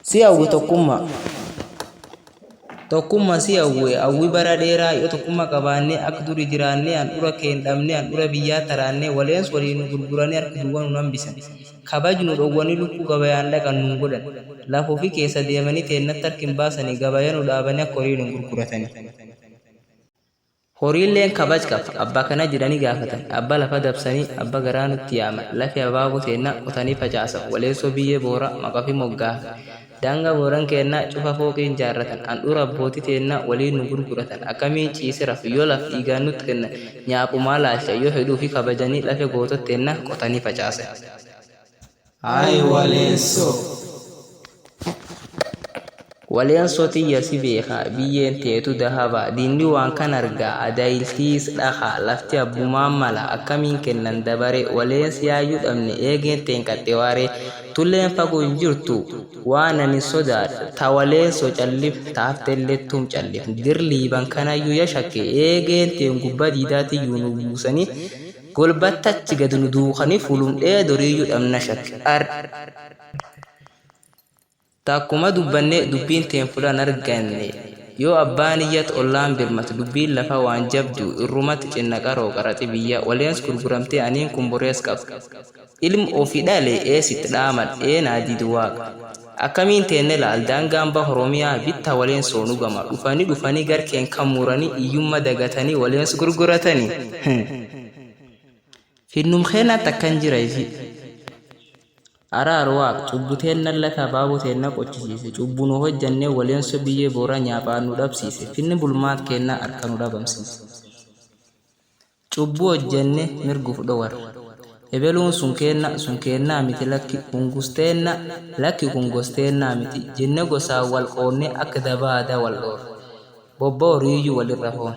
si hawwi tokkummaa si hawwi bara dheeraa yoo tokkummaa qabaannee akka durii jiraannee handhuura keenya dhabnee handhuura biyyaa taraannee waliins waliin gurguranii harka duwwaa nu hambisan kabajnu dhowwanii lukkuu gabayaan dhaqan nu godhan lafoo fi keessa deemanii teennatti harkin baasanii gabayaan nu dhaabanii akka horii nu gurguratanii. Horiilleen kabaj qaba abbaa kana jedhanii gaafatan abbaa lafa dabsanii abbaa garaa nutti yaaman lafee abaaboo teennaa qotanii facaasan waleessoo biyyee boora maqaa fi moggaafa. Daangaa booran kennaa cufa fooqiin jaarratan handhuura abbootii teennaa waliin nu gurguratan akkamiin ciise rafu yoo laf dhiigaan nutti kennan nyaaphumaa laalcha yoo heduu fi kabajanii lafe gootot teennaa qotanii facaasan. Ay waleessoo. Waleensoo tiyya si beekaa biyyeen teetu dahaba diinni waan kan argaa adaayiltiis dhahaa lafti abbumaan mala akkamiin kennan dabare waleensi yaayyuu dhabne eegeen teenqaxxe waaree tulleen fagoo hin jirtu waan ani sodaadha ta waleensoo callif taaftellettuum callif dirliiban kanayyuu yashakke eegeen teen gubbaa diidaatiyyuu nu buusanii golbattachi gad nu duukanii fulumdhee doriiyyuu dhabna shakke takkuma dubbannee dubbiin teen fulan arganne yoo abbaan iyyat ollaan birmatu dubbiin lafa waan jabdu irrumatti cinnaqa rooqaraxi biyya waleens gurguramtee aniin kumborees qabu ilmu ofii dhale eesitti dhaaman eenaa didu waaqa akkamiin teenne laal daangaan baha oromiyaa bitta waleens soonu gama dhufanii garkeen kan muranii iyyumma dagatanii waleens gurguratanii finnum keenaa takkan jira ifi Araar waaq cubbuteen lafa baabuteen na qochisiise cubbuun hojjannee waleenso biyyee boora nyaaphaan nu dhabsiise finni bulmaat kennaa harka nu dhabamsiise cubbuu hojjannee mirguuf dhowar ebeluun sun kennaa miti lakki kungosteenna miti jenne gosaa wal qoonnee akka dabaada wal dhoor bobba horiiyyuu walirra foon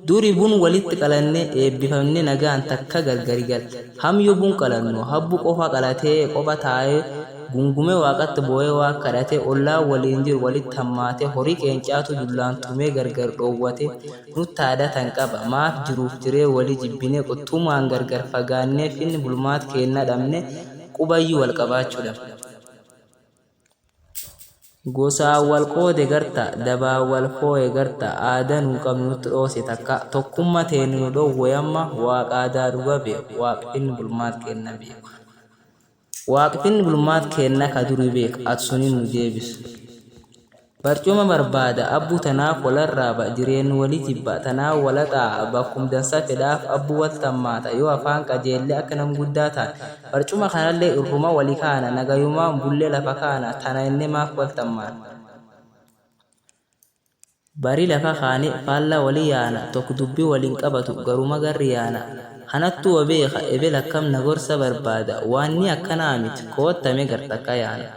Duri bun walitti qalannee eebbifamne nagaan takka gargari galte hamyo bun qalanno habbu qofa qalatee qoba taa'ee gungume waaqatti boo'ee waa kadhatee ollaa waliin jiru walitti hammaatee horii qeencaatu dullaantumee gargar dhoowwate nutti aadatan qaba maaf jiruuf jiree walii jibbinee qottumaan gargar fagaannee finni bulmaat kennaa dhabne qubayyuu wal qabaachuudha. Gosaa wal qoode garta dabaa wal foo'e garta aadaa nu qabnutti dhoose takka tokkummaa teenu nu dhowwe amma waaqa aadaa dhuga beeku waaqfinni bulmaat kenna beeku waaqfinni bulmaat kenna ka durii beeku ati suniin nu deebisu barcuma barbaada abbuu tanaaf walarraaba jireenyu walii jibba tanaaf wala xaa'a bakkum dansa fedhaaf abbuu wal tammaata yoo afaan qajeellee akka nam guddaa ta'an barcuma kanallee irruma walii kaana nagayumaan bullee lafa kaana tana inni maaf wal tammaata bari lafa kaane faallaa walii yaana tokko dubbii waliin qabatu garuma garri yaana kanattuu wabeeka ebel akkam nagorsa barbaada waan ni akkanaa miti koottame gartakka yaana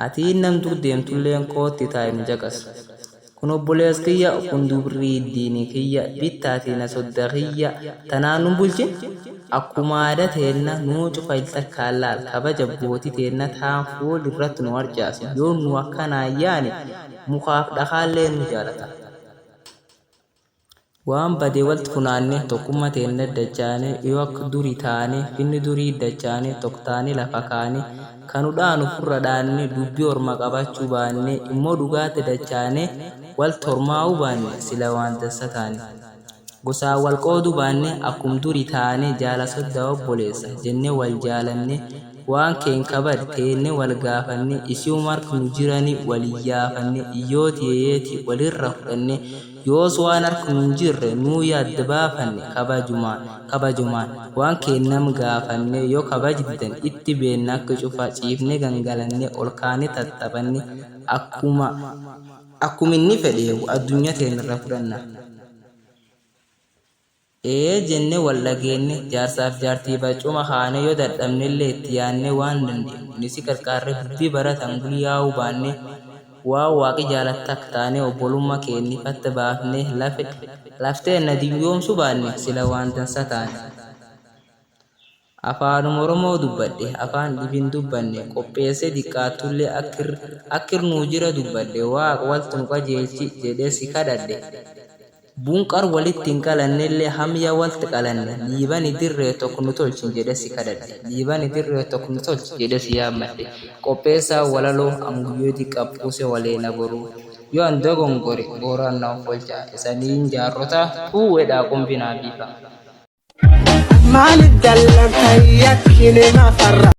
Ati nam dur deemtulleen kootti taa'im jaqas. Kun obbolees kiyya kun dubrii diini kiyya bittaatii na sodda kiyya tanaan nu bulche akkuma aadaa teenna nuu cufa ilta kaalaal kabaja abbootii teenna taan fuul irratti nu harcaasu yoo nu akkanaa yaane mukaaf dhakaallee nu jaalata. Waan badee walti funaannee tokkummaa teenna dachaane yoo akka durii taane finni durii dachaane tokkaane lafa kaane kanudhaan ufurra dhaanne dubbii orma qabachuu baanne immoo dhugaatti dachaane wal tormaa'uu baanne sila waan dassa taane gosaa wal qooduu baanne akkum durii taane jaala soddaa obboleessa jenne wal jaalanne waan keen kabad teenne wal gaafanne isii marka nu jirani waliyaafanne iyyooti yeeti walirra fudhanne yoos waan harka nu jirre nuu yaadda baafanne kabajumaan waan keennam gaafanne yoo kabajdidan itti beenna akka cufaa ciifne gangalanne ol kaane tattabanne akkuma inni fedheewu addunyaa teenirra fudhanna. Jenne wal dhageenne jaarsaaf jaartii barcuma kaane yoo dadhabnellee itti yaanne waan dandeenyu nisi qarqaarre dubbii baratan guyyaa'uu baanne waa waaqi jaalatta akka taane obbolummaa keenni fatta baafne laftee na diyyoomsu baanne sila waan dansa taane. Afaan Oromoo dubbadhe afaan dhibin dubbanne qopheesse diqqaattullee akkir nuu jira dubbadhe waaqa waltu nu qajeelchi jedhee si kadhadhe. Bunqar walitti hin qalannellee hamya walitti qalanne liibani dirree tokko nu tolchin jedhe si kadhadhe liibani dirree tokko nu tolchi jedhe si yaammadhe qopheessaa walaloo amguyyooti qabbuuse waleena boruu yoo an dogongore booraan naaf olchaa isaniin jaarrota uwwedhaa qombinaa biifa.